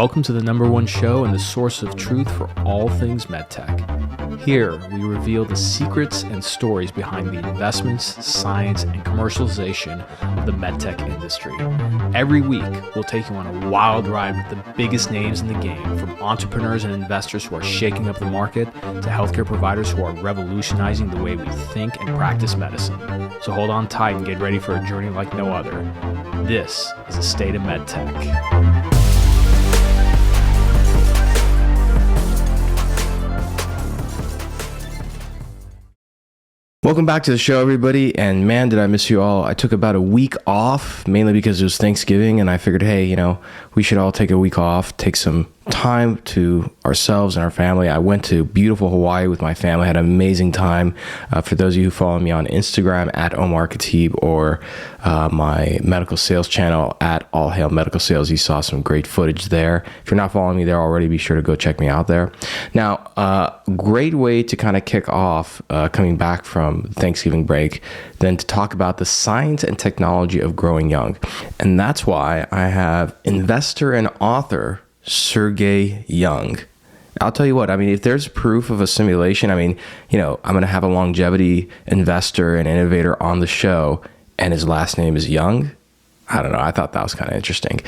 Welcome to the #1 show and the source of truth for all things MedTech. Here, we reveal the secrets and stories behind the investments, science, and commercialization of the MedTech industry. Every week, we'll take you on a wild ride with the biggest names in the game, from entrepreneurs and investors who are shaking up the market to healthcare providers who are revolutionizing the way we think and practice medicine. So hold on tight and get ready for a journey like no other. This is the State of MedTech. Welcome back to the show, everybody. And man, did I miss you all. I took about a week off, mainly because it was Thanksgiving, and I figured, hey, we should all take a week off, take some time to ourselves and our family. I went to beautiful Hawaii with my family, had an amazing time. For those of you who follow me on Instagram at Omar Khateeb, or my medical sales channel at All Hail Medical Sales, you saw some great footage there. If you're not following me there already, be sure to go check me out there. Now, great way to kind of kick off coming back from Thanksgiving break, then to talk about the science and technology of growing young. And that's why I have investor and author Sergey Young. I'll tell you what, if there's proof of a simulation, I'm going to have a longevity investor and innovator on the show, and his last name is Young. I don't know. I thought that was kind of interesting.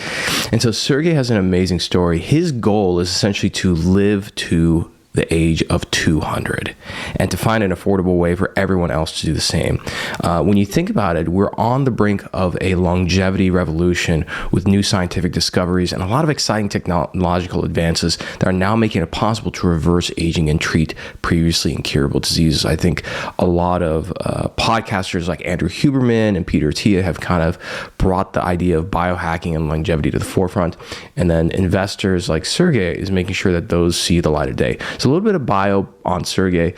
And so Sergey has an amazing story. His goal is essentially to live to the age of 200 and to find an affordable way for everyone else to do the same. When you think about it, we're on the brink of a longevity revolution with new scientific discoveries and a lot of exciting technological advances that are now making it possible to reverse aging and treat previously incurable diseases. I think a lot of podcasters like Andrew Huberman and Peter Attia have kind of brought the idea of biohacking and longevity to the forefront. And then investors like Sergey is making sure that those see the light of day. So a little bit of bio on Sergey.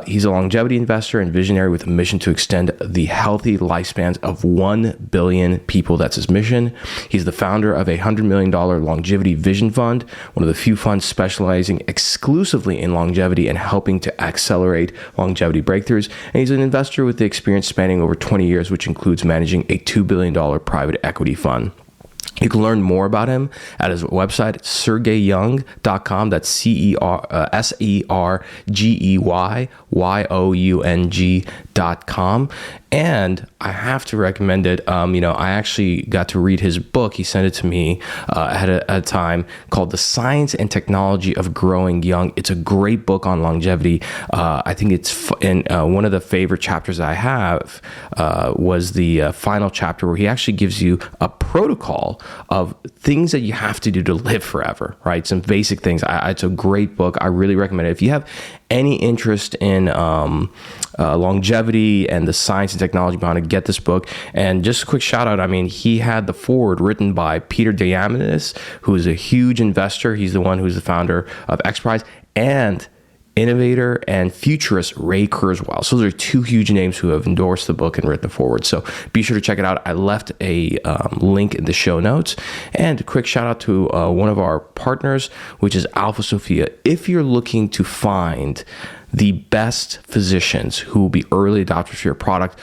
He's a longevity investor and visionary with a mission to extend the healthy lifespans of 1 billion people. That's his mission. He's the founder of a $100 million longevity vision fund, one of the few funds specializing exclusively in longevity and helping to accelerate longevity breakthroughs. And he's an investor with the experience spanning over 20 years, which includes managing a $2 billion private equity fund. You can learn more about him at his website, sergeyyoung.com. That's SergeyYoung.com. And I have to recommend it. I actually got to read his book. He sent it to me at a time, called The Science and Technology of Growing Young. It's a great book on longevity. I think it's in one of the favorite chapters I have was the final chapter, where he actually gives you a protocol of things that you have to do to live forever, right? Some basic things. It's a great book. I really recommend it. If you have any interest in longevity and the science and technology behind it, get this book. And just a quick shout out, he had the foreword written by Peter Diamandis, who is a huge investor. He's the one who's the founder of XPRIZE, and innovator and futurist Ray Kurzweil. So those are two huge names who have endorsed the book and written the foreword. So be sure to check it out. I left a link in the show notes. And a quick shout out to one of our partners, which is Alpha Sophia. If you're looking to find the best physicians who will be early adopters for your product,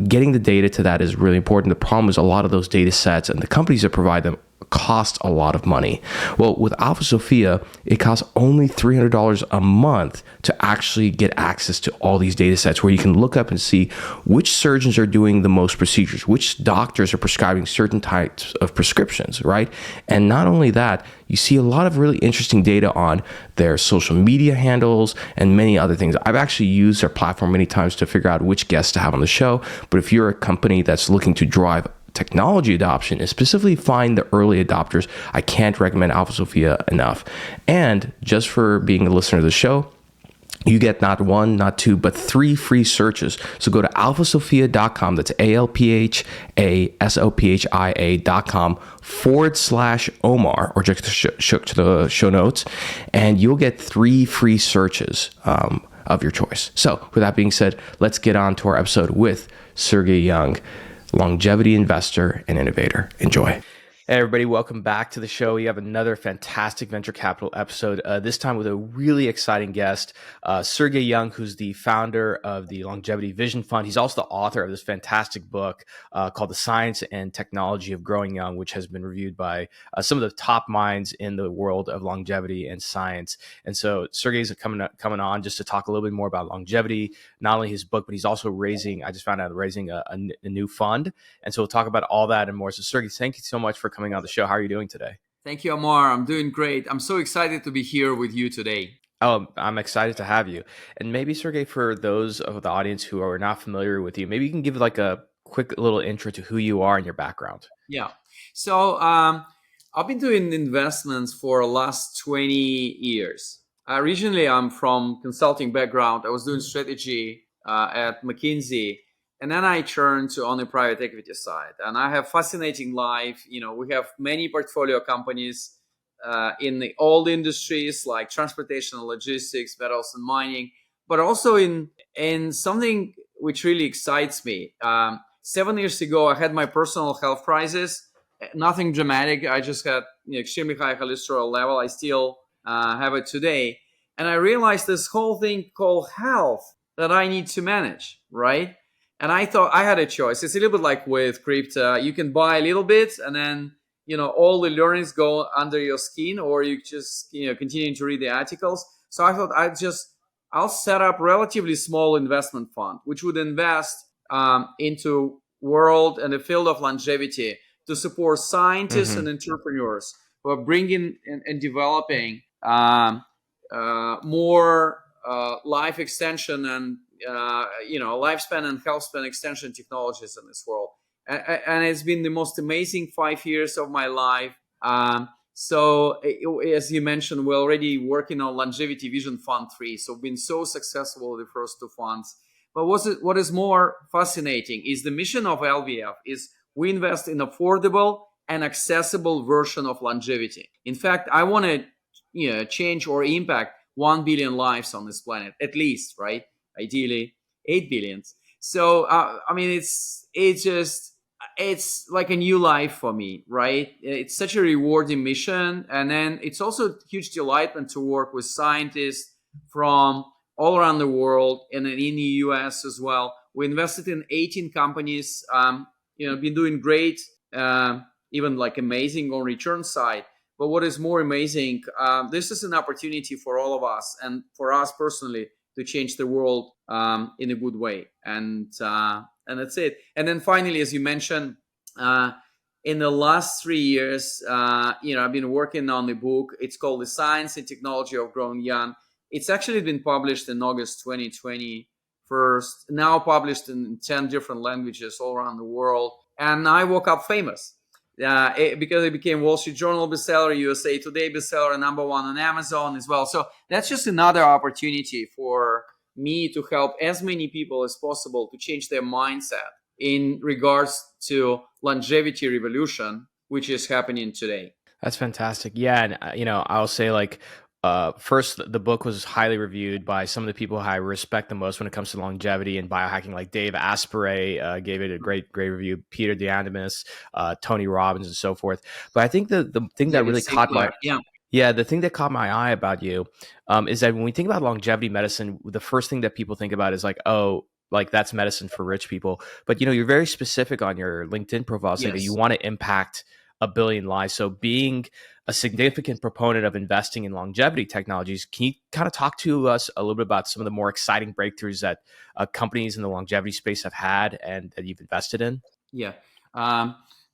getting the data to that is really important. The problem is a lot of those data sets and the companies that provide them cost a lot of money. Well, with Alpha Sophia, it costs only $300 a month to actually get access to all these data sets, where you can look up and see which surgeons are doing the most procedures, which doctors are prescribing certain types of prescriptions, right? And not only that, you see a lot of really interesting data on their social media handles and many other things. I've actually used their platform many times to figure out which guests to have on the show. But if you're a company that's looking to drive technology adoption and specifically find the early adopters, I can't recommend Alpha Sophia enough. And just for being a listener to the show, you get not one, not two, but 3 free searches. So go to alphasophia.com. That's ALPHASOPHIA.com/Omar, or just to the show notes, and you'll get 3 free searches of your choice. So with that being said, let's get on to our episode with Sergey Young, longevity investor and innovator. Enjoy. Hey everybody, welcome back to the show. We have another fantastic venture capital episode, this time with a really exciting guest, Sergey Young, who's the founder of the Longevity Vision Fund. He's also the author of this fantastic book called The Science and Technology of Growing Young, which has been reviewed by some of the top minds in the world of longevity and science. And so Sergey's coming on just to talk a little bit more about longevity, not only his book, but he's also I just found out, raising a new fund. And so we'll talk about all that and more. So Sergey, thank you so much for coming on the show. How are you doing today? Thank you, Omar. I'm doing great. I'm so excited to be here with you today. Oh, I'm excited to have you. And maybe, Sergey, for those of the audience who are not familiar with you, maybe you can give like a quick little intro to who you are and your background. Yeah. So I've been doing investments for the last 20 years. Originally, I'm from consulting background. I was doing strategy at McKinsey. And then I turned on the private equity side. And I have fascinating life. You know, we have many portfolio companies in the old industries like transportation and logistics, metals and mining, but also in something which really excites me. 7 years ago, I had my personal health crisis. Nothing dramatic. I just had extremely high cholesterol level. I still have it today. And I realized this whole thing called health that I need to manage, right? And I thought I had a choice. It's a little bit like with crypto. You can buy a little bit and then, all the learnings go under your skin, or you just, continue to read the articles. So I thought I'll set up relatively small investment fund, which would invest into world and the field of longevity to support scientists and entrepreneurs who are bringing and developing more life extension and lifespan and health span extension technologies in this world. And it's been the most amazing 5 years of my life. So as you mentioned, we're already working on Longevity Vision Fund 3. So we've been so successful with the first two funds. But what is more fascinating is the mission of LVF is we invest in affordable and accessible version of longevity. In fact, I want to change or impact 1 billion lives on this planet, at least, right? Ideally 8 billion. So it's like a new life for me, right? It's such a rewarding mission, and then it's also a huge delightment to work with scientists from all around the world and in the US as well. We invested in 18 companies, been doing great, even like amazing on return side. But what is more amazing, this is an opportunity for all of us and for us personally to change the world in a good way. And that's it. And then finally, as you mentioned, in the last 3 years, I've been working on the book. It's called The Science and Technology of Growing Young. It's actually been published in August 2020 first, now published in 10 different languages all around the world. And I woke up famous. Because it became Wall Street Journal bestseller, USA Today bestseller, #1 on Amazon as well. So that's just another opportunity for me to help as many people as possible to change their mindset in regards to longevity revolution, which is happening today. That's fantastic. Yeah. And, I'll say first, the book was highly reviewed by some of the people I respect the most when it comes to longevity and biohacking, like Dave Asprey gave it a great review, Peter Diamandis, Tony Robbins, and so forth. But I think the thing that really caught the thing that caught my eye about you is that when we think about longevity medicine, the first thing that people think about is that's medicine for rich people. But you're very specific on your LinkedIn profile saying that you want to impact 1 billion lives. So being a significant proponent of investing in longevity technologies, can you kind of talk to us a little bit about some of the more exciting breakthroughs that companies in the longevity space have had and that you've invested in? Yeah,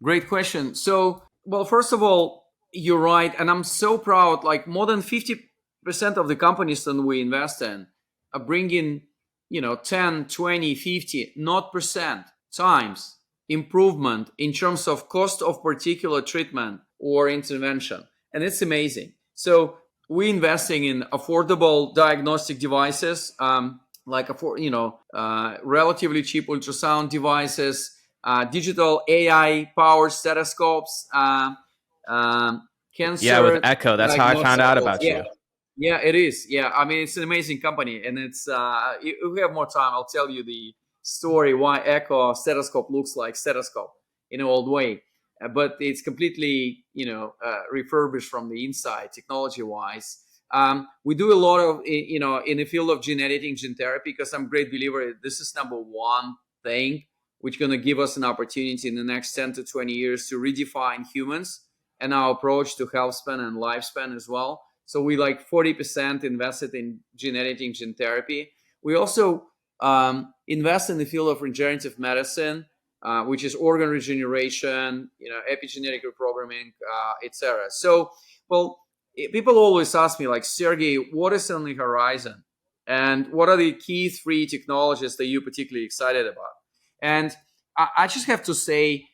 great question. So, well, first of all, you're right. And I'm so proud, like more than 50% of the companies that we invest in are bringing, 10, 20, 50, not percent times improvement in terms of cost of particular treatment or intervention. And it's amazing. So we're investing in affordable diagnostic devices, relatively cheap ultrasound devices, digital AI powered stethoscopes, cancer. Yeah, with Echo. That's how I found out about you. Yeah, it is. Yeah, I mean, it's an amazing company. And it's, if we have more time, I'll tell you the story why Echo stethoscope looks like stethoscope in an old way. but it's completely, refurbished from the inside, technology-wise. We do a lot of, in the field of gene editing, gene therapy, because I'm a great believer. This is number one thing which is going to give us an opportunity in the next 10 to 20 years to redefine humans and our approach to health span and lifespan as well. So we 40% invested in gene editing, gene therapy. We also invest in the field of regenerative medicine, which is organ regeneration, epigenetic reprogramming, etc. So, people always ask me, Sergey, what is on the horizon? And what are the key 3 technologies that you're particularly excited about? And I just have to say,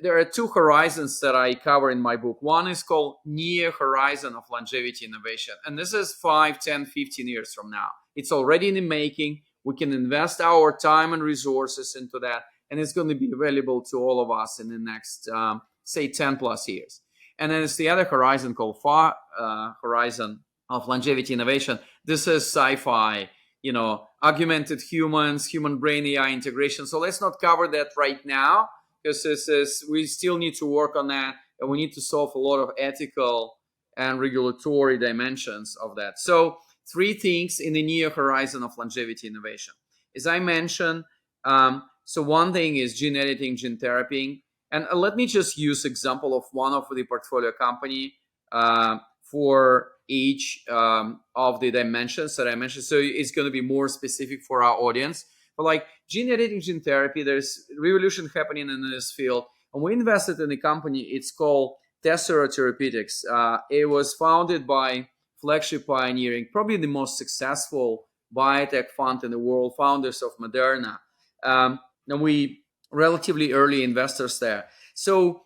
there are 2 horizons that I cover in my book. One is called Near Horizon of Longevity Innovation. And this is 5, 10, 15 years from now. It's already in the making. We can invest our time and resources into that. And it's going to be available to all of us in the next, say, 10 plus years. And then it's the other horizon called Far Horizon of Longevity Innovation. This is sci-fi, augmented humans, human brain AI integration. So let's not cover that right now, because we still need to work on that, and we need to solve a lot of ethical and regulatory dimensions of that. So 3 things in the near horizon of longevity innovation. As I mentioned, so one thing is gene editing, gene therapy. And let me just use example of one of the portfolio company for each of the dimensions that I mentioned. So it's going to be more specific for our audience. But gene editing, gene therapy, there's revolution happening in this field. And we invested in a company, it's called Tessera Therapeutics. It was founded by Flagship Pioneering, probably the most successful biotech fund in the world, founders of Moderna. And we relatively early investors there. So,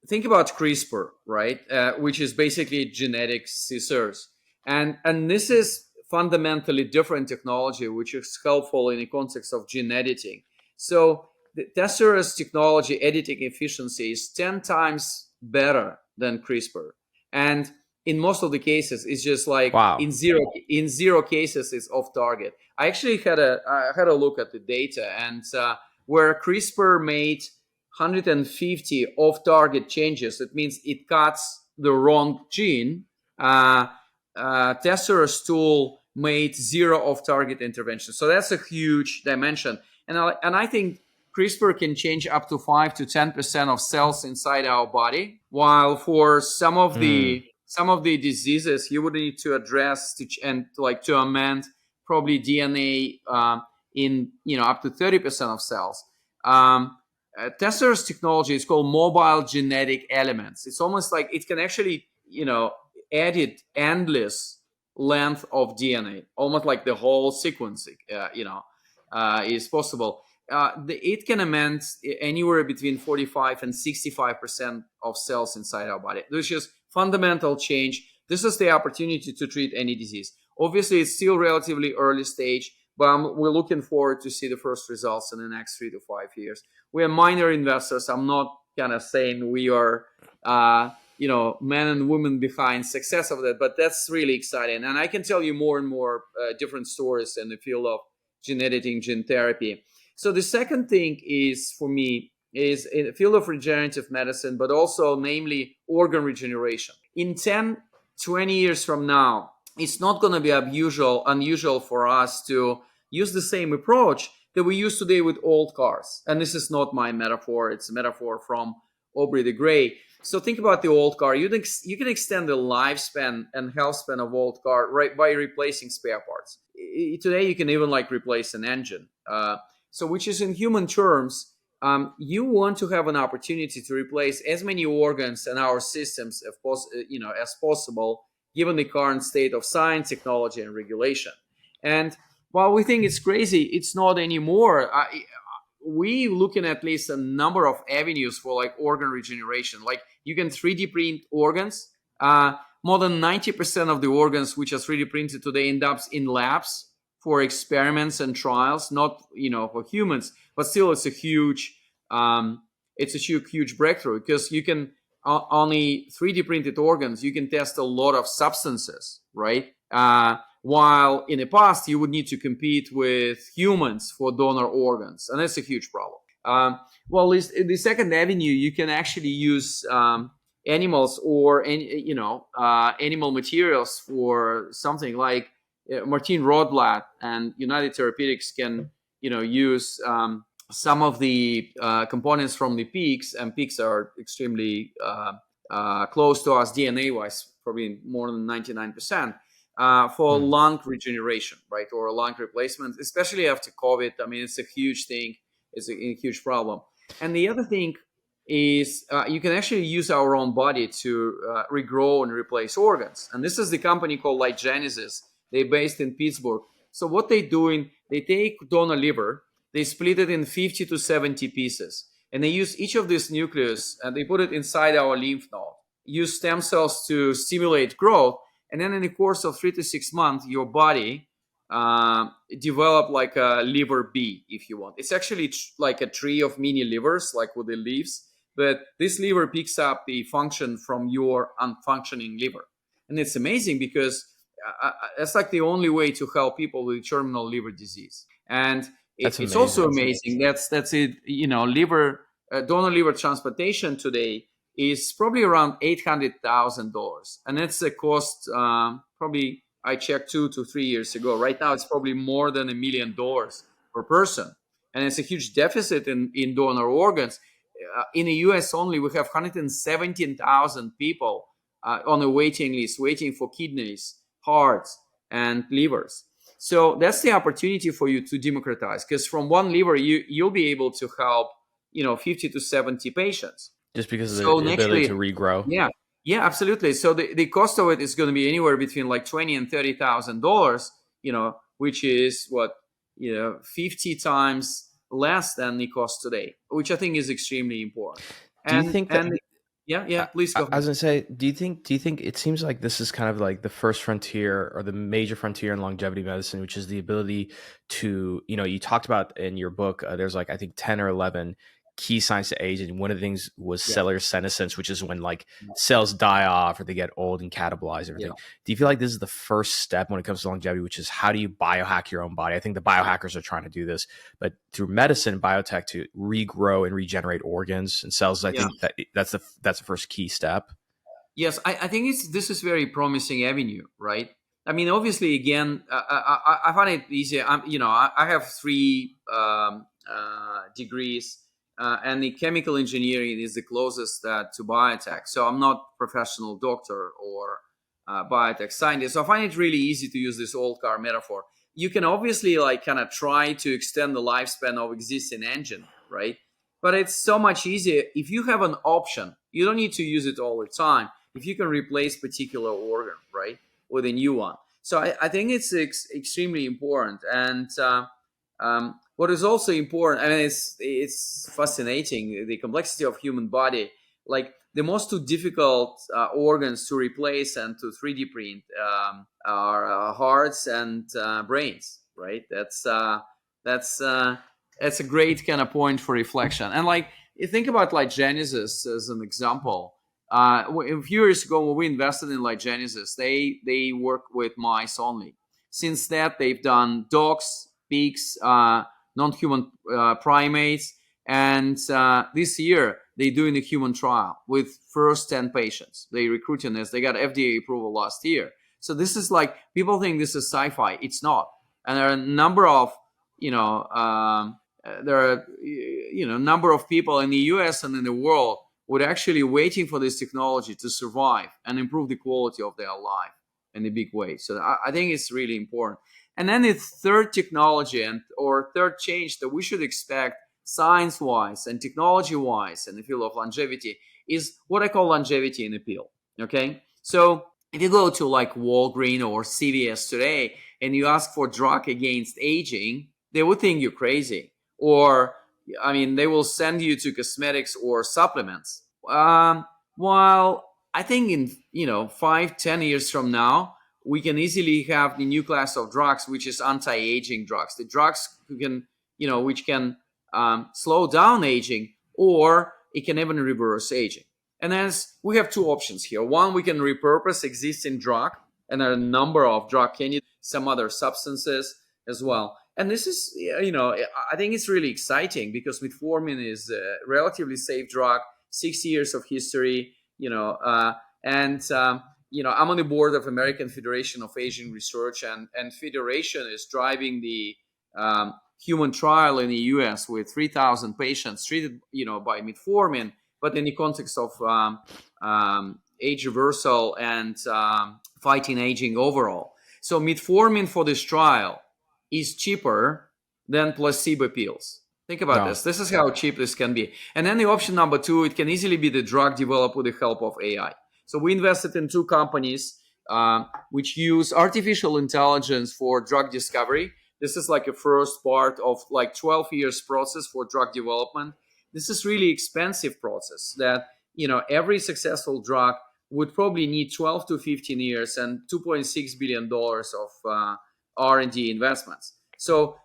think about CRISPR, right? Which is basically genetic scissors. And this is fundamentally different technology, which is helpful in the context of gene editing. So the Tessera's technology editing efficiency is 10 times better than CRISPR. And in most of the cases, it's just Wow. in zero cases, it's off target. I actually had a look at the data, and where CRISPR made 150 off-target changes, it means it cuts the wrong gene. Tessera's tool made 0 off-target interventions. So that's a huge dimension. And I think CRISPR can change up to 5 to 10% of cells inside our body, while for some of the diseases you would need to address to amend probably DNA in up to 30% of cells. Tessera's technology is called mobile genetic elements. It's almost like it can actually edit endless length of DNA, almost like the whole sequencing is possible. It can amend anywhere between 45 and 65% of cells inside our body. There's just fundamental change. This is the opportunity to treat any disease. Obviously, it's still relatively early stage, but we're looking forward to see the first results in the next 3 to 5 years. We are minor investors. I'm not kind of saying we are, men and women behind success of that, but that's really exciting. And I can tell you more and more different stories in the field of gene editing, gene therapy. So the second thing is, for me, is in the field of regenerative medicine, but also namely organ regeneration. In 10, 20 years from now, it's not going to be unusual for us to use the same approach that we use today with old cars. And this is not my metaphor. It's a metaphor from Aubrey de Grey. So think about the old car. You can extend the lifespan and health span of old car right by replacing spare parts. Today, you can even replace an engine. So which is in human terms, you want to have an opportunity to replace as many organs in our systems as possible, given the current state of science, technology, and regulation. And while we think it's crazy, it's not anymore. We looking at least a number of avenues for organ regeneration. You can 3D print organs. More than 90% of the organs which are 3D printed today end up in labs for experiments and trials, not for humans, but still it's a huge breakthrough, because you can only 3D printed organs, you can test a lot of substances, right? While in the past you would need to compete with humans for donor organs, and that's a huge problem. Well, the second avenue, you can actually use animals or animal materials for something like Martin Rothblatt and United Therapeutics can use some of the components from the pigs, and pigs are extremely close to us DNA wise, probably more than 99%. For lung regeneration, right, or lung replacement, especially after COVID. I mean, it's a huge thing. It's a huge problem. And the other thing is you can actually use our own body to regrow and replace organs. And this is the company called Ligenesis. They're based in Pittsburgh. So what they're doing, they take donor liver, they split it in 50 to 70 pieces, and they use each of these nucleus and they put it inside our lymph node, use stem cells to stimulate growth. And then in the course of 3 to 6 months, your body develop like a liver bee, if you want. It's actually like a tree of mini livers, like with the leaves. But this liver picks up the function from your unfunctioning liver. And it's amazing because that's like the only way to help people with terminal liver disease. And it's also amazing. That's it. Liver donor liver transplantation today is probably around $800,000, and it's a cost. Probably I checked 2 to 3 years ago. Right now, it's probably more than $1 million per person, and it's a huge deficit in donor organs. In the U.S. only, we have 117,000 people on a waiting list, waiting for kidneys, hearts, and livers. So that's the opportunity for you to democratize, because from one liver, you'll be able to help 50 to 70 patients. Just because of the ability to regrow. Yeah, absolutely. So the cost of it is going to be anywhere between like $20,000 and $30,000, which is 50 times less than the cost today, which I think is extremely important. Do you think that? Yeah, please go ahead. I was gonna say, do you think it seems like this is kind of like the first frontier or the major frontier in longevity medicine, which is the ability to, you talked about in your book, there's like, I think 10 or 11 key signs to age, and one of the things was cellular senescence, which is when like cells die off or they get old and catabolize and everything. Do you feel like this is the first step when it comes to longevity, which is how do you biohack your own body? I think the biohackers are trying to do this, but through medicine, biotech, to regrow and regenerate organs and cells. I think that's the first key step. Yes, I think this is very promising avenue, right? I mean, obviously, again, I find it easy. I have 3 degrees. And the chemical engineering is the closest to biotech. So I'm not a professional doctor or biotech scientist. So I find it really easy to use this old car metaphor. You can obviously like kind of try to extend the lifespan of existing engine, right? But it's so much easier if you have an option. You don't need to use it all the time. If you can replace particular organ, right, with a new one. So I think it's extremely important. And what is also important, I mean, it's fascinating, the complexity of human body. Like the most 2 difficult organs to replace and to 3D print are hearts and brains, right? That's a great kind of point for reflection. And like, you think about Ligenesis as an example. A few years ago, when we invested in Ligenesis, they work with mice only. Since that, they've done dogs, pigs, non-human primates, and this year they're doing a human trial with first 10 patients. They recruiting this. They got FDA approval last year. So this is like, people think this is sci-fi. It's not. And there are a number of number of people in the US and in the world would actually waiting for this technology to survive and improve the quality of their life in a big way. So I think it's really important. And then the third technology or third change that we should expect science-wise and technology-wise in the field of longevity is what I call longevity in a pill, okay? So if you go to like Walgreens or CVS today and you ask for drug against aging, they would think you're crazy. Or, I mean, they will send you to cosmetics or supplements. While I think in, 5-10 years from now, we can easily have the new class of drugs, which is anti-aging drugs. The drugs which can slow down aging, or it can even reverse aging. And as we have 2 options here. One, we can repurpose existing drug, and there are a number of drug candidates, some other substances as well. And this is, I think it's really exciting because metformin is a relatively safe drug, 6 years of history, I'm on the board of American Federation of Aging Research, and Federation is driving the human trial in the U.S. with 3,000 patients treated, by metformin, but in the context of age reversal and fighting aging overall. So metformin for this trial is cheaper than placebo pills. Think about this. This is how cheap this can be. And then the option number two, it can easily be the drug developed with the help of AI. So we invested in two companies which use artificial intelligence for drug discovery. This is like a first part of like 12 years process for drug development. This is really expensive process that, every successful drug would probably need 12 to 15 years and $2.6 billion of R&D investments. So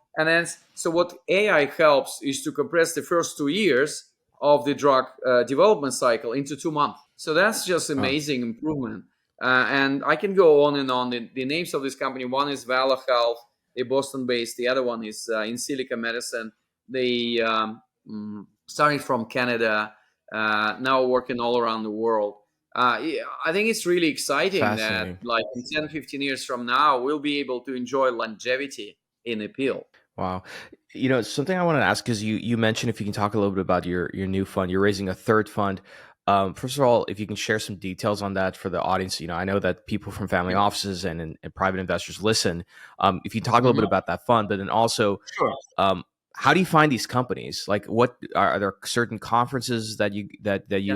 what AI helps is to compress the first 2 years of the drug development cycle into 2 months. So that's just amazing improvement. And I can go on and on. The names of this company, one is Valor Health, they're Boston-based. The other one is In Silico Medicine. They started from Canada, now working all around the world. I think it's really exciting that like in 10, 15 years from now, we'll be able to enjoy longevity in a pill. Wow. Something I want to ask is you mentioned, if you can talk a little bit about your new fund. You're raising a third fund. First of all, if you can share some details on that for the audience. I know that people from family offices and private investors listen. If you talk a little bit about that fund, but then also, sure. How do you find these companies? Like, what are there certain conferences that you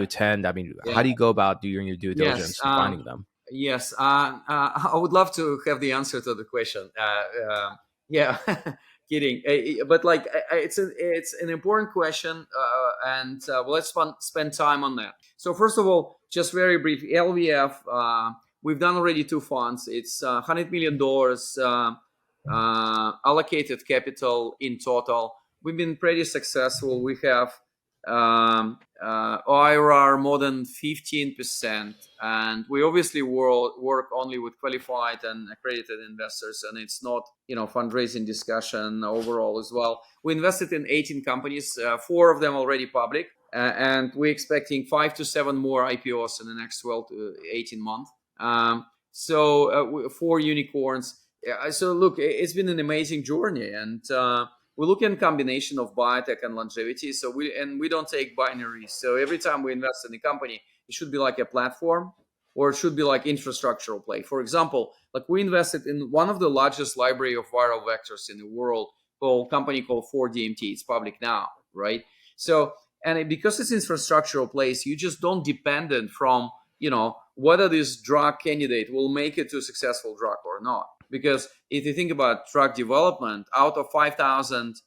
attend? I mean, how do you go about doing your due diligence and finding them? Yes, I would love to have the answer to the question. Yeah, kidding. But like, it's an important question, and let's spend time on that. So first of all, just very brief, LVF. We've done already 2 funds. It's $100 million allocated capital in total. We've been pretty successful. We have IRR more than 15%, and we obviously work only with qualified and accredited investors, and it's not fundraising discussion overall as well. We invested in 18 companies, 4 of them already public, and we're expecting 5 to 7 more IPOs in the next 12 to 18 months. So 4 unicorns. So look, it's been an amazing journey, and we look in combination of biotech and longevity. So we don't take binaries. So every time we invest in a company, it should be like a platform, or it should be like infrastructural play. For example, like we invested in one of the largest library of viral vectors in the world, company called 4DMT. It's public now, right? So because it's infrastructural plays, you just don't dependent from whether this drug candidate will make it to a successful drug or not. Because if you think about drug development, out of 5,000,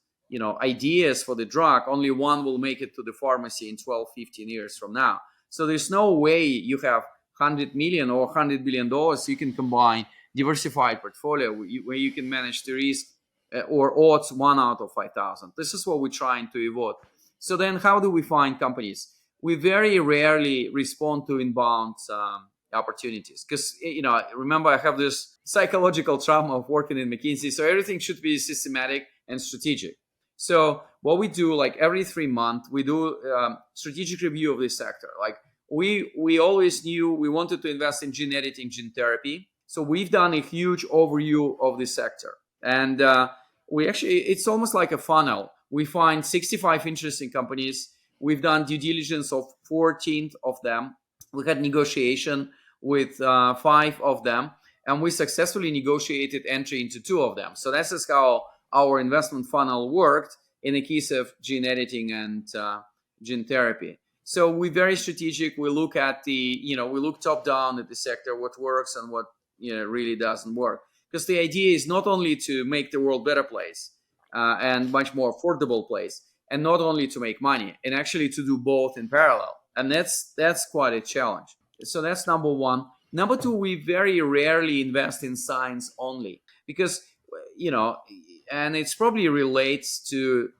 ideas for the drug, only one will make it to the pharmacy in 12, 15 years from now. So there's no way you have 100 million or $100 billion. You can combine diversified portfolio where you can manage the risk or odds 1 out of 5,000. This is what we're trying to avoid. So then how do we find companies? We very rarely respond to inbound opportunities because remember, I have this psychological trauma of working in McKinsey, so everything should be systematic and strategic. So what we do, like every 3 months, we do strategic review of this sector. Like we always knew we wanted to invest in gene editing, gene therapy, so we've done a huge overview of this sector, and it's almost like a funnel. We find 65 interesting companies. We've done due diligence of 14 of them. We had negotiation with 5 of them, and we successfully negotiated entry into 2 of them. So that's just how our investment funnel worked in the case of gene editing and gene therapy. So we're very strategic. We look at we look top down at the sector, what works and what really doesn't work. Because the idea is not only to make the world better place and much more affordable place, and not only to make money, and actually to do both in parallel. And that's quite a challenge. So that's number one. Number two, we very rarely invest in science only because, and it's probably relates to,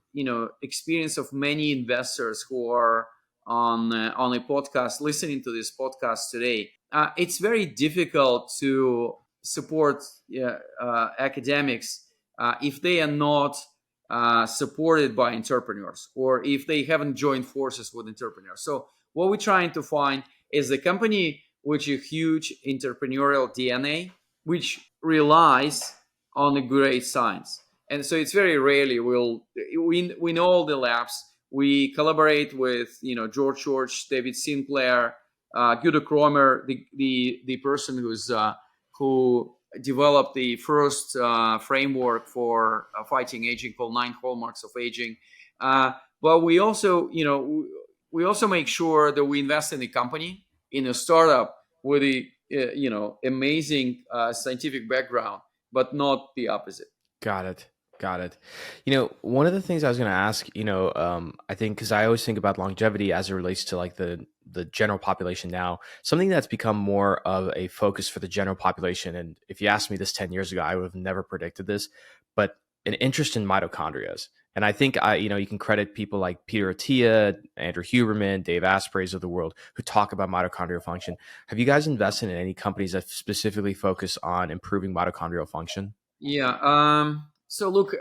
experience of many investors who are on a podcast, listening to this podcast today. It's very difficult to support academics if they are not supported by entrepreneurs, or if they haven't joined forces with entrepreneurs. So what we're trying to find is a company which is huge entrepreneurial DNA, which relies on the great science. And so it's very rarely we know all the labs. We collaborate with George, David Sinclair, Guido Kromer, the person who developed the first framework for fighting aging, called 9 Hallmarks of Aging. But we also make sure that we invest in the company, in a startup with a amazing scientific background, but not the opposite. Got it. Got it. One of the things I was going to ask, I think, because I always think about longevity as it relates to like the general population now, something that's become more of a focus for the general population. And if you asked me this 10 years ago, I would have never predicted this, but an interest in mitochondria. And I think you can credit people like Peter Attia, Andrew Huberman, Dave Asprey's of the world who talk about mitochondrial function. Have you guys invested in any companies that specifically focus on improving mitochondrial function? Yeah. So look.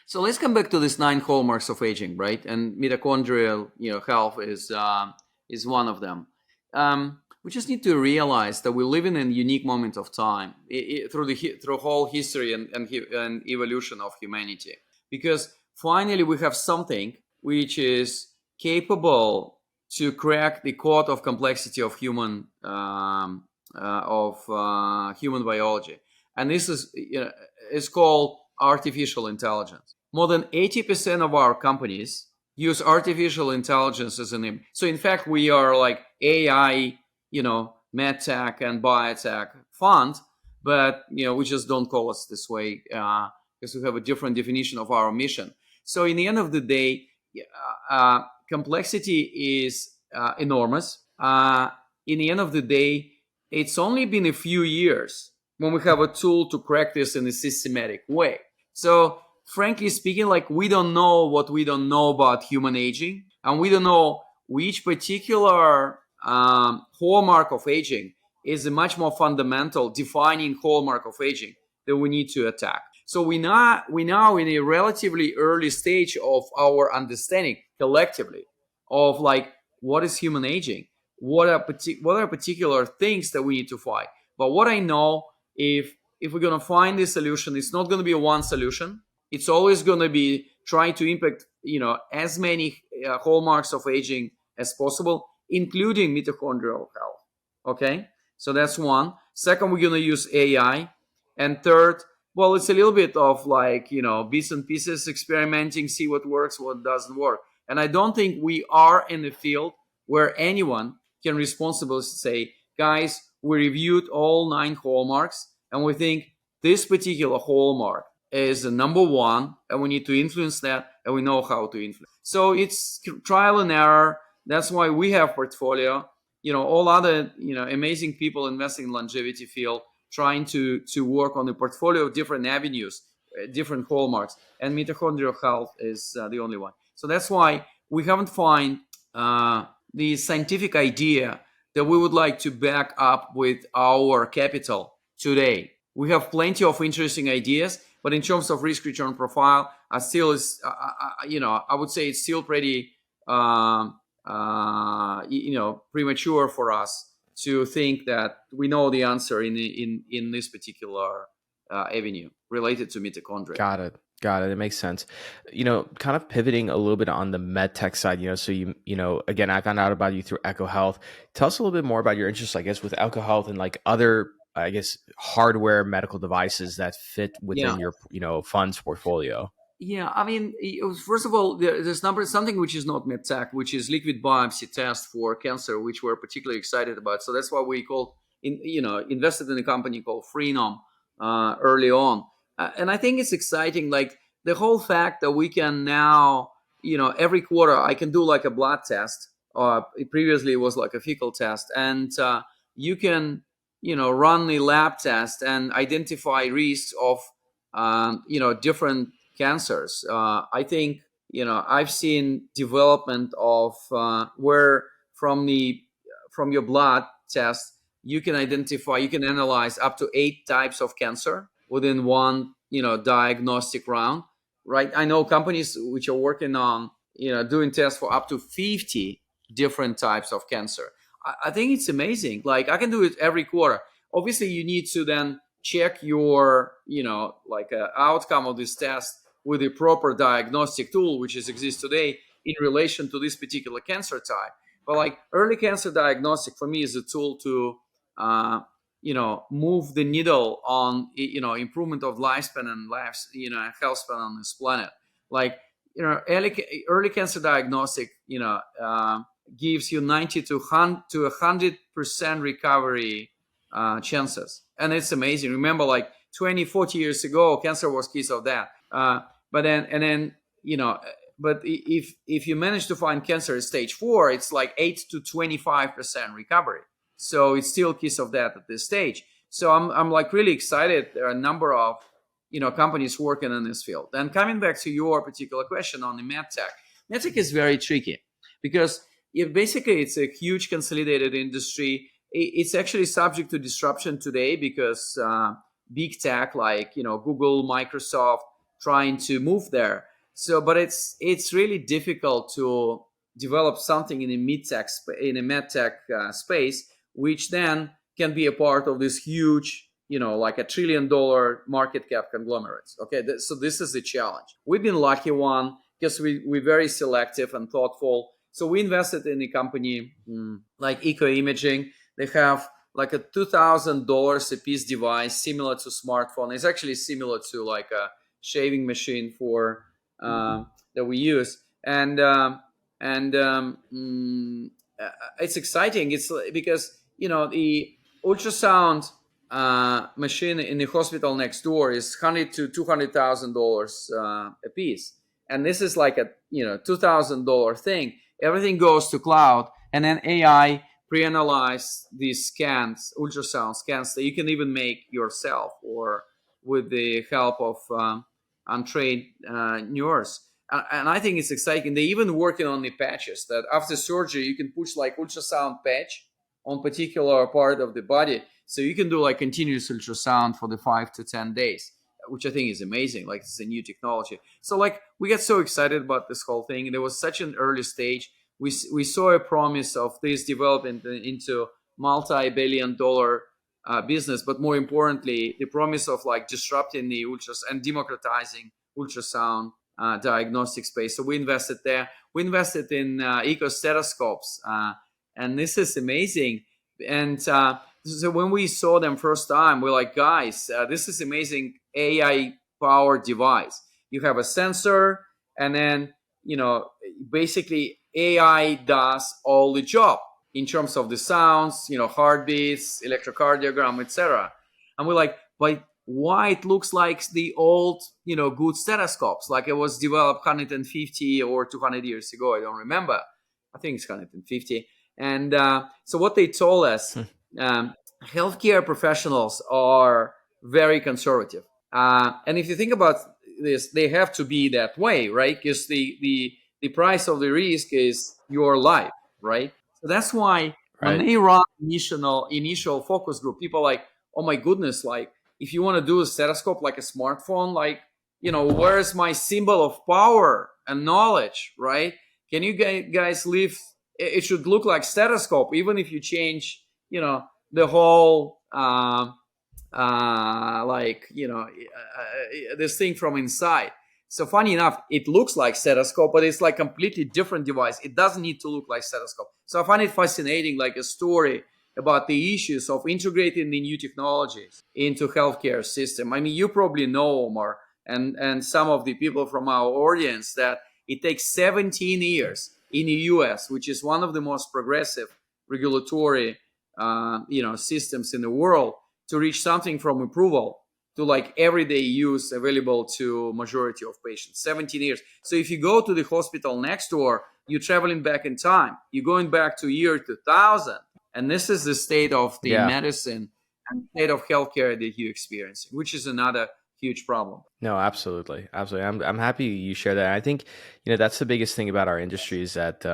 So let's come back to this 9 hallmarks of aging, right? And mitochondrial, health is one of them. We just need to realize that we live in a unique moment of time through whole history and evolution of humanity, because finally we have something which is capable to crack the code of complexity of human human biology, and this is called artificial intelligence. More than 80% of our companies use artificial intelligence as an aim. So in fact, we are like AI, MedTech and biotech fund, but we just don't call us this way because we have a different definition of our mission. So in the end of the day, complexity is enormous. In the end of the day, it's only been a few years when we have a tool to crack this in a systematic way. So frankly speaking, like, we don't know what we don't know about human aging, and we don't know which particular hallmark of aging is a much more fundamental defining hallmark of aging that we need to attack. So we now in a relatively early stage of our understanding collectively of like what is human aging, what are particular things that we need to fight. But what I know, if we're going to find this solution, it's not going to be one solution. It's always going to be trying to impact as many hallmarks of aging as possible, including mitochondrial health. Okay, so that's one. Second, we're going to use AI. And third, well, it's a little bit of like bits and pieces, experimenting, see what works, what doesn't work. And I don't think we are in the field where anyone can responsibly say, guys, we reviewed all 9 hallmarks and we think this particular hallmark is the number one, and we need to influence that, and we know how to influence. So it's trial and error. That's why we have portfolio. All other amazing people investing in longevity field trying to work on the portfolio of different avenues, different hallmarks, and mitochondrial health is the only one. So that's why we haven't found the scientific idea that we would like to back up with our capital today. We have plenty of interesting ideas, but in terms of risk return profile, I would say it's still pretty premature for us to think that we know the answer in this particular avenue related to mitochondria. Got it. It makes sense. Kind of pivoting a little bit on the MedTech side, so again, I found out about you through Echo Health. Tell us a little bit more about your interest, I guess, with Echo Health and like other, I guess, hardware medical devices that fit within your, fund's portfolio. Yeah, I mean, first of all, there's something which is not MedTech, which is liquid biopsy test for cancer, which we're particularly excited about. So that's why we invested in a company called Freenome early on. And I think it's exciting, like the whole fact that we can now, every quarter I can do like a blood test. Previously it was like a fecal test, and you can, run the lab test and identify risks of, different cancers. I think, I've seen development of where from your blood test, you can analyze up to 8 types of cancer within one diagnostic round, right? I know companies which are working on, doing tests for up to 50 different types of cancer. I think it's amazing. Like, I can do it every quarter. Obviously, you need to then check your, outcome of this test with a proper diagnostic tool, which exists today in relation to this particular cancer type. But like, early cancer diagnostic for me is a tool to, move the needle on, improvement of lifespan and health span on this planet. Like, early cancer diagnostic, gives you 90 to 100% recovery chances, and it's amazing. Remember, like 20, 40 years ago, cancer was case of that. But then but if you manage to find cancer at stage 4, it's like 8 to 25% recovery. So it's still case of that at this stage. So I'm like really excited. There are a number of companies working in this field. And coming back to your particular question on the MedTech is very tricky, because it's a huge consolidated industry. It's actually subject to disruption today because big tech like Google, Microsoft trying to move there. So, but it's really difficult to develop something in a MedTech space, which then can be a part of this huge, like $1 trillion market cap conglomerates. Okay, so this is the challenge. We've been lucky one because we're very selective and thoughtful. So we invested in a company like Eco Imaging. They have like a $2,000 a piece device similar to smartphone. It's actually similar to like a shaving machine for that we use, and it's exciting. It's because the ultrasound machine in the hospital next door is $100,000 to $200,000 a piece, and this is like a $2,000 thing. Everything goes to cloud, and then AI pre-analyze these scans, ultrasound scans that you can even make yourself or with the help of untrained nurse. And I think it's exciting. They're even working on the patches that after surgery you can push like ultrasound patch on particular part of the body, so you can do like continuous ultrasound for the 5 to 10 days, which I think is amazing. Like, it's a new technology. So like, we get so excited about this whole thing. And there was such an early stage. We saw a promise of this development into multi-billion-dollar business, but more importantly, the promise of like disrupting the ultrasound and democratizing ultrasound diagnostic space. So we invested there. We invested in eco stethoscopes, and this is amazing. And so when we saw them first time, we're like, guys, this is amazing AI powered device. You have a sensor, and then basically AI does all the job in terms of the sounds, heartbeats, electrocardiogram, etc. And we're like, but why it looks like the old, good stethoscopes, like it was developed 150 or 200 years ago. I don't remember. I think it's 150. And so what they told us, healthcare professionals are very conservative. And if you think about this, they have to be that way, right? Because the price of the risk is your life, right? So that's why when they run initial focus group, people are like, oh my goodness, like if you want to do a stethoscope like a smartphone, like, where's my symbol of power and knowledge, right? Can you guys leave? It should look like stethoscope, even if you change, the whole, this thing from inside. So funny enough, it looks like stethoscope, but it's like completely different device. It doesn't need to look like stethoscope. So I find it fascinating, like a story about the issues of integrating the new technologies into healthcare system. I mean, you probably know, Omar, and some of the people from our audience, that it takes 17 years in the US, which is one of the most progressive regulatory, systems in the world, to reach something from approval to like everyday use available to majority of patients. 17 years. So if you go to the hospital next door, you're traveling back in time. You're going back to year 2000. And this is the state of the medicine and state of healthcare that you're experiencing, which is another huge problem. No, absolutely. Absolutely. I'm happy you share that. I think, that's the biggest thing about our industry is that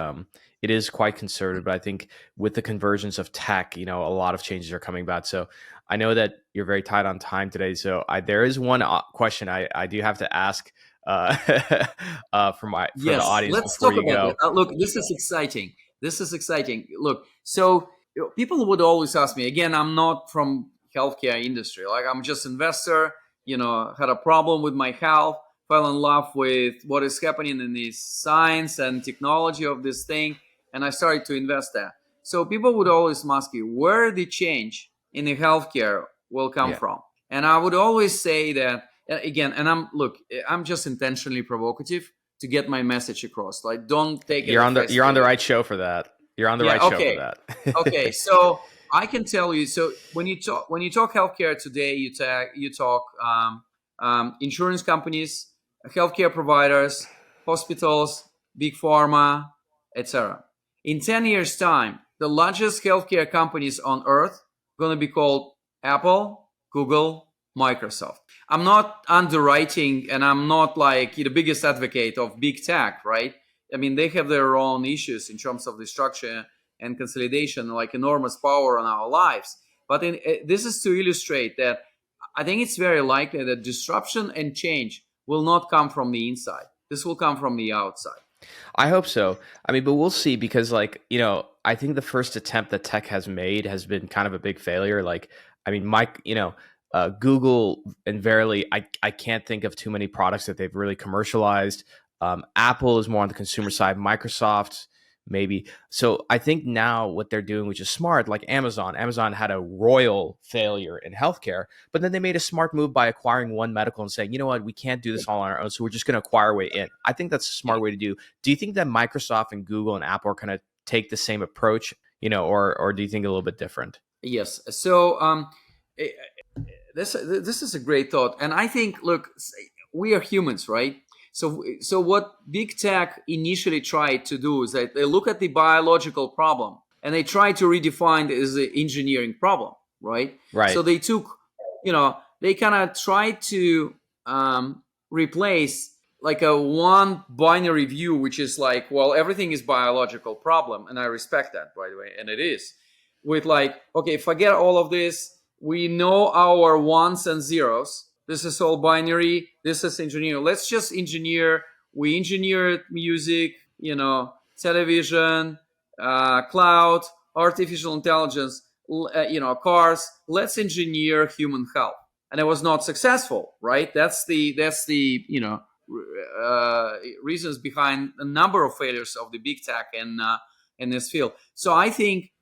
it is quite conservative, but I think with the convergence of tech, a lot of changes are coming about. So I know that you're very tight on time today, so there is one question I do have to ask for the Yes, audience let's before talk you about it. go. Look, this is exciting. This is exciting. Look, so people would always ask me again. I'm not from healthcare industry. Like I'm just investor. Had a problem with my health. Fell in love with what is happening in the science and technology of this thing, and I started to invest there. So people would always ask you where the change in the healthcare will come Yeah, from, and I would always say that again. And I'm just intentionally provocative to get my message across. Like, don't take it at face you're on the value. right show for that. You're on the Yeah. right show for Okay. that. Okay. So I can tell you. So when you talk healthcare today, you talk insurance companies, healthcare providers, hospitals, big pharma, etc. In 10 years' time, the largest healthcare companies on earth going to be called Apple, Google, Microsoft. I'm not underwriting, and I'm not like the biggest advocate of big tech, right? I mean, they have their own issues in terms of the structure and consolidation, like enormous power on our lives. But this is to illustrate that I think it's very likely that disruption and change will not come from the inside. This will come from the outside. I hope so. I mean, but we'll see because, like, I think the first attempt that tech has made has been kind of a big failure. Like, I mean, Google and Verily, I can't think of too many products that they've really commercialized. Apple is more on the consumer side. Microsoft, maybe. So I think now what they're doing, which is smart, like Amazon had a royal failure in healthcare, but then they made a smart move by acquiring One Medical and saying, you know what, we can't do this all on our own, so we're just going to acquire a way in. I think that's a smart way to do. Do you think that Microsoft and Google and Apple are going to take the same approach, or do you think a little bit different? Yes. So eh, this is a great thought, and I think, look, we are humans, right? So what big tech initially tried to do is that they look at the biological problem and they try to redefine it as an engineering problem, right? Right. So they took, they kind of tried to replace like a one binary view, which is like, well, everything is biological problem, and I respect that, by the way, and it is, with like, okay, forget all of this. We know our ones and zeros. This is all binary. This is engineering. Let's just engineer. We engineered music, television, cloud, artificial intelligence, cars. Let's engineer human health. And it was not successful, right? That's the reasons behind a number of failures of the big tech in this field. So I think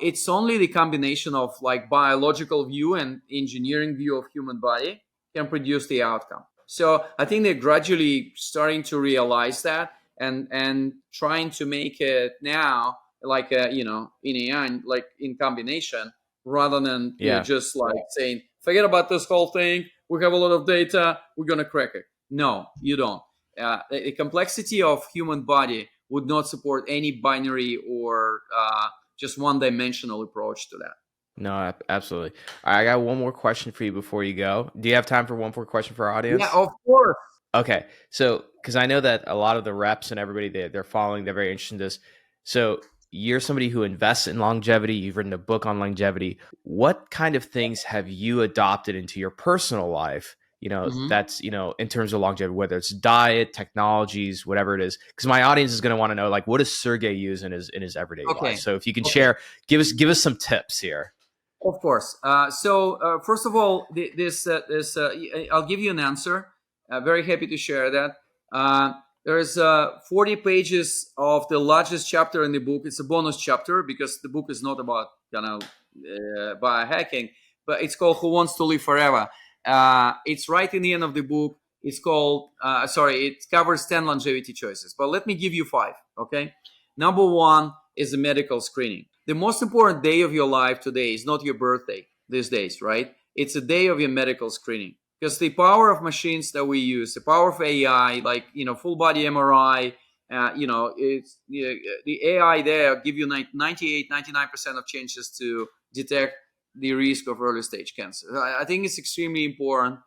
it's only the combination of like biological view and engineering view of human body can produce the outcome. So I think they're gradually starting to realize that and trying to make it now like in AI, like in combination, rather than Yeah. just like saying forget about this whole thing. We have a lot of data. We're gonna crack it. No, you don't. The complexity of human body would not support any binary or just one-dimensional approach to that. No, absolutely. All right, I got one more question for you before you go. Do you have time for one more question for our Yeah, audience? of course. Okay. So, because I know that a lot of the reps and everybody they're following, they're very interested in this. So, you're somebody who invests in longevity. You've written a book on longevity. What kind of things have you adopted into your personal life? Mhm. That's, in terms of longevity, whether it's diet, technologies, whatever it is. Because my audience is going to want to know, like, what does Sergey use in his everyday life? Okay. So, if you can Okay. share, give us some tips here. Of course. So first of all, I'll give you an answer. Very happy to share that. There's 40 pages of the largest chapter in the book. It's a bonus chapter because the book is not about biohacking, but it's called "Who Wants to Live Forever." It's right in the end of the book. It's called. It covers 10 longevity choices. But let me give you 5. Okay. Number 1 is the medical screening. The most important day of your life today is not your birthday these days, right? It's a day of your medical screening, because the power of machines that we use, the power of AI, like full body MRI, it's the AI there give you 98, 99% of chances to detect the risk of early stage cancer. I think it's extremely important.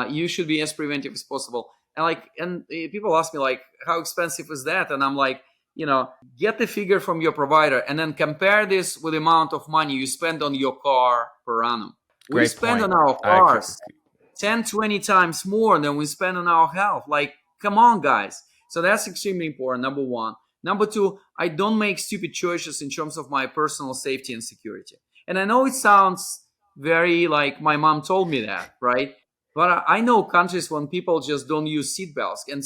You should be as preventive as possible. And people ask me like, how expensive is that? And I'm like, get the figure from your provider and then compare this with the amount of money you spend on your car per annum. We spend on our cars 10, 20 times more than we spend on our health. Like, come on, guys. So that's extremely important, number one. Number two, I don't make stupid choices in terms of my personal safety and security. And I know it sounds very like my mom told me that, right? But I know countries when people just don't use seatbelts, and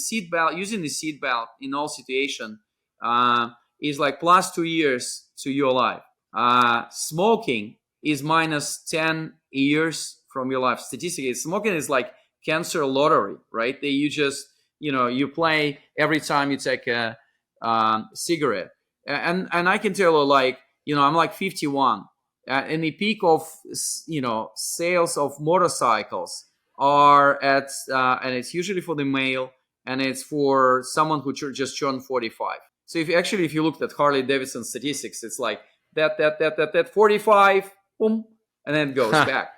using the seatbelt in all situations is like plus 2 years to your life. Smoking is minus 10 years from your life. Statistically, smoking is like cancer lottery, right? You just, you play every time you take a cigarette. And I can tell you, like, I'm like 51. And the peak of, sales of motorcycles are at, and it's usually for the male, and it's for someone who just turned 45. So if you looked at Harley Davidson statistics, it's like that 45, boom, and then it goes back.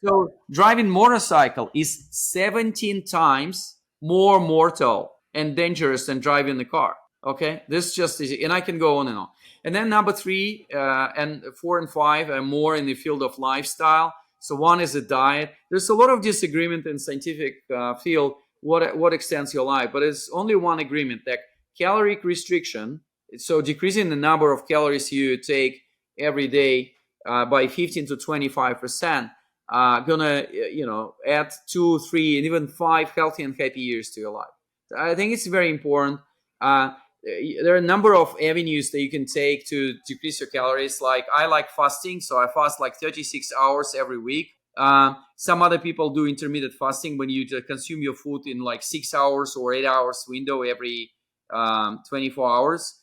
So driving motorcycle is 17 times more mortal and dangerous than driving the car. Okay, this just is, and I can go on and on. And then number 3 and 4 and 5 are more in the field of lifestyle. So one is a diet. There's a lot of disagreement in scientific field what extends your life, but it's only one agreement, that caloric restriction, so decreasing the number of calories you take every day by 15 to 25%, gonna add 2, 3, and even 5 healthy and happy years to your life. I think it's very important. There are a number of avenues that you can take to decrease your calories. Like, I like fasting, so I fast like 36 hours every week. Some other people do intermittent fasting, when you consume your food in like 6 hours or 8 hours window every 24 hours.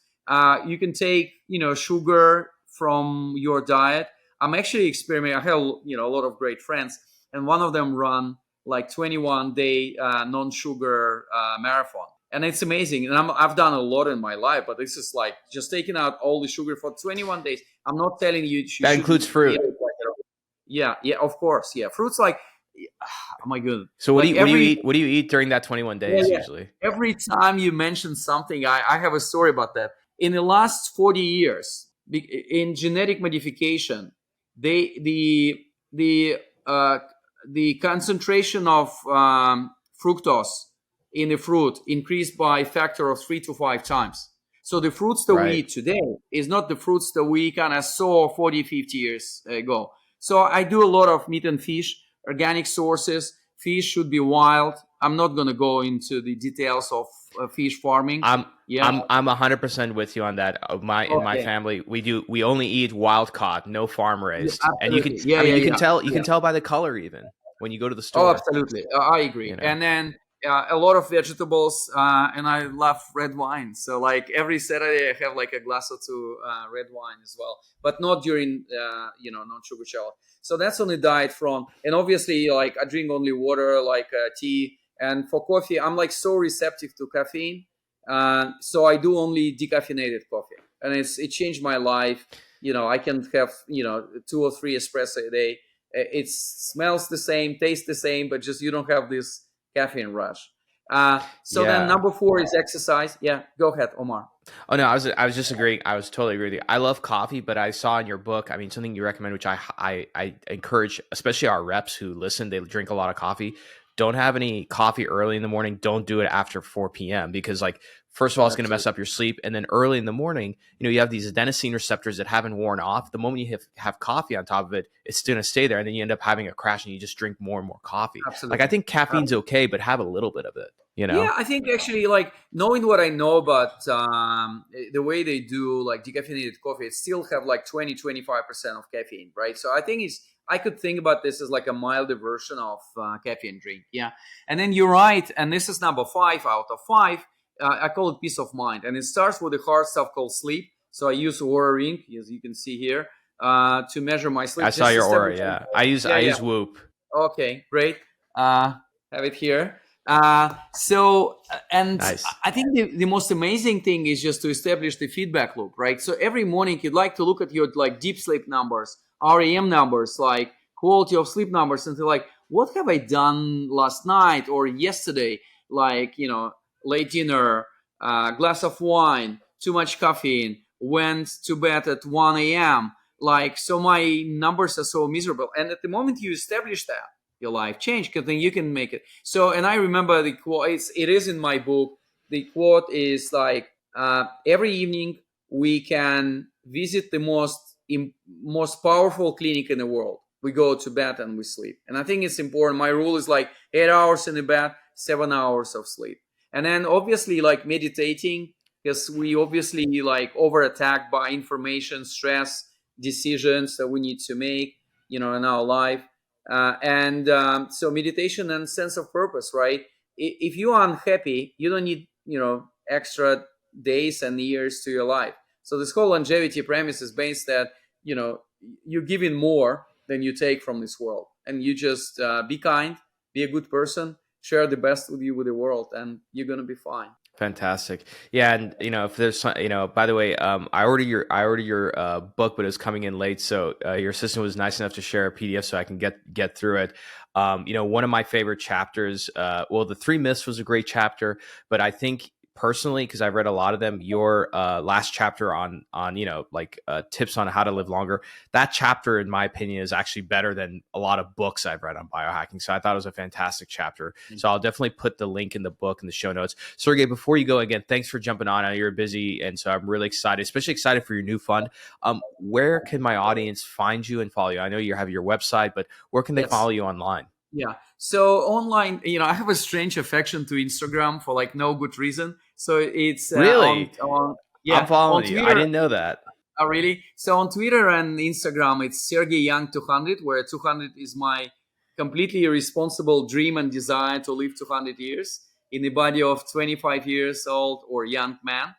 You can take, sugar from your diet. I'm actually experimenting. I have, a lot of great friends, and one of them run like 21-day non-sugar marathon. And it's amazing. And I've done a lot in my life, but this is like just taking out all the sugar for 21 days. I'm not telling you. That includes fruit. Yeah, of course. Yeah, fruits, like, oh my goodness. So what do you eat? What do you eat during that 21 days usually? Every time you mention something, I have a story about that. In the last 40 years, in genetic modification, the concentration of fructose in the fruit increased by a factor of 3 to 5 times. So the fruits that we eat today is not the fruits that we kind of saw 40, 50 years ago. So I do a lot of meat and fish, organic sources. Fish should be wild. I'm not going to go into the details of fish farming. I'm 100% with you on that. In my family, we only eat wild caught, no farm raised. And you can you can tell by the color even when you go to the store. Oh, absolutely. I agree. And then a lot of vegetables, and I love red wine. So like every Saturday I have like a glass or two red wine as well, but not during non-sugar shower. So that's on the diet front. And obviously, like, I drink only water, like tea. And for coffee, I'm like so receptive to caffeine. So I do only decaffeinated coffee, and it changed my life. I can have 2 or 3 espresso a day. It smells the same, tastes the same, but just you don't have this caffeine rush. Then number 4 is exercise. Yeah, go ahead, Omar. Oh no, I was just agreeing. I was totally agree with you. I love coffee, but I saw in your book, something you recommend, which I encourage, especially our reps who listen. They drink a lot of coffee. Don't have any coffee early in the morning. Don't do it after 4 p.m. because, like, first of all, it's going to mess up your sleep. And then early in the morning, you have these adenosine receptors that haven't worn off. The moment you have coffee on top of it, it's going to stay there. And then you end up having a crash and you just drink more and more coffee. Absolutely. Like, I think caffeine's okay, but have a little bit of it, Yeah, I think actually, like, knowing what I know about the way they do like decaffeinated coffee, it still have like 20-25% of caffeine, right? So I think I could think about this as like a milder version of caffeine drink. Yeah. And then you're right. And this is number 5 out of 5. I call it peace of mind. And it starts with the hard stuff called sleep. So I use Oura Ring, as you can see here, to measure my sleep. I saw your Oura, yeah. I use Whoop. Okay, great. Have it here. Nice. I think the most amazing thing is just to establish the feedback loop, right? So every morning you'd like to look at your like deep sleep numbers, REM numbers, like quality of sleep numbers, and like, what have I done last night or yesterday? Like, late dinner, glass of wine, too much caffeine, went to bed at 1 a.m., like, so my numbers are so miserable. And at the moment you establish that, your life change, because then you can make it. So, and I remember the quote, it is in my book. The quote is like, every evening we can visit the most powerful clinic in the world. We go to bed and we sleep. And I think it's important. My rule is like 8 hours in the bed, 7 hours of sleep. And then obviously like meditating, because we obviously like over attacked by information, stress, decisions that we need to make, in our life. So meditation and sense of purpose, right? If you are unhappy, you don't need, extra days and years to your life. So this whole longevity premise is based that, you're giving more than you take from this world. And you just be kind, be a good person, share the best with you with the world, and you're going to be fine. Fantastic. Yeah. And, if there's, by the way, I ordered your book, but it was coming in late. So your assistant was nice enough to share a PDF so I can get through it. One of my favorite chapters, the 3 Myths was a great chapter, but I think personally, because I've read a lot of them, your last chapter on tips on how to live longer, that chapter, in my opinion, is actually better than a lot of books I've read on biohacking. So I thought it was a fantastic chapter. So I'll definitely put the link in the book in the show notes. Sergey, before you go, again, thanks for jumping on. I know you're busy, and so I'm really excited, especially excited for your new fund. Where can my audience find you and follow you? I know you have your website, but where can they follow you online? Yeah. So online, I have a strange affection to Instagram for like no good reason. So it's really, yeah, I'm following you. Twitter. I didn't know that. Oh, really? So on Twitter and Instagram, it's Sergey Young 200, where 200 is my completely responsible dream and desire to live 200 years in the body of 25 years old or young man.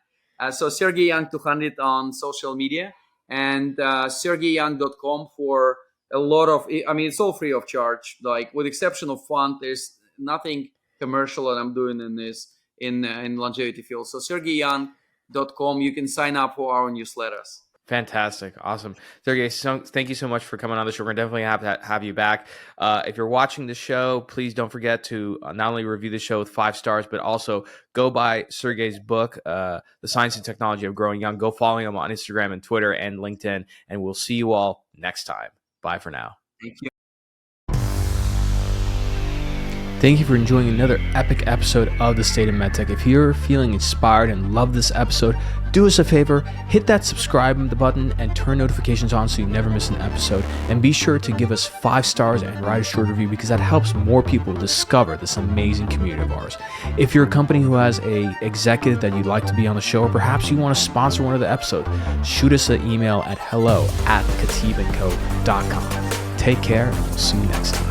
So Sergey Young 200 on social media, and sergeyyoung.com for a lot of, it's all free of charge. Like, with exception of fund, there's nothing commercial that I'm doing in this in longevity field. So sergeyyoung.com, you can sign up for our newsletters. Fantastic. Awesome. Sergey, thank you so much for coming on the show. We're definitely have you back. If you're watching the show, please don't forget to not only review the show with 5 stars, but also go buy Sergey's book, The Science and Technology of Growing Young. Go follow him on Instagram and Twitter and LinkedIn, and we'll see you all next time. Bye for now. Thank you. Thank you for enjoying another epic episode of The State of MedTech. If you're feeling inspired and love this episode, do us a favor, hit that subscribe button and turn notifications on so you never miss an episode. And be sure to give us 5 stars and write a short review, because that helps more people discover this amazing community of ours. If you're a company who has a executive that you'd like to be on the show, or perhaps you want to sponsor one of the episodes, shoot us an email at hello@khateebandco.com. Take care, and we'll see you next time.